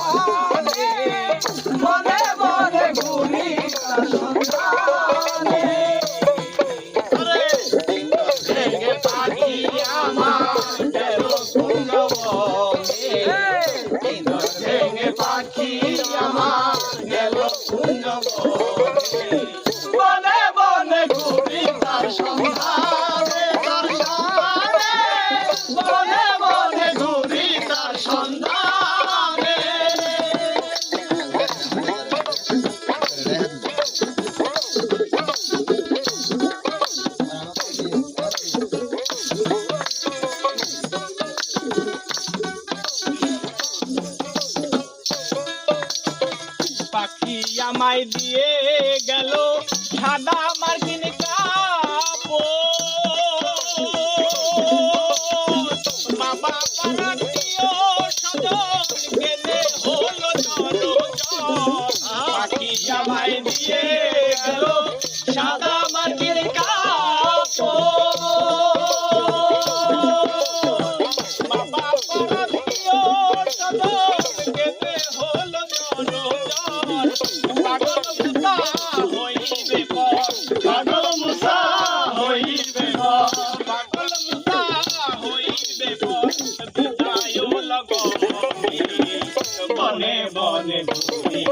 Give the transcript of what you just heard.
সন্ধানে বনে বনে ঘুরি তার সন্ধানে ভেঙে পাখি আমার গেল কুঞ্জবনে ভেঙে পাখি আমার গেল কুঞ্জবনে বনে বনে ঘুরি তার সন্ধানে বনে বনে ঘুরি তার সন্ধানে পাখি আমায় দিয়ে গেল সাদা মার্কিন কাপড় বাবা পারাতীয় সজন গেলে হলো পাখি আমায় দিয়ে গেল সাদা মার্কিন কাপড় বাবা পারাতীয় সজন গেলে হলো পাগল মুসা হইবে পাগল মুসা হইবে পাগল মুসা হইবে বিদায় লগমনি বনে বনে ঘুরি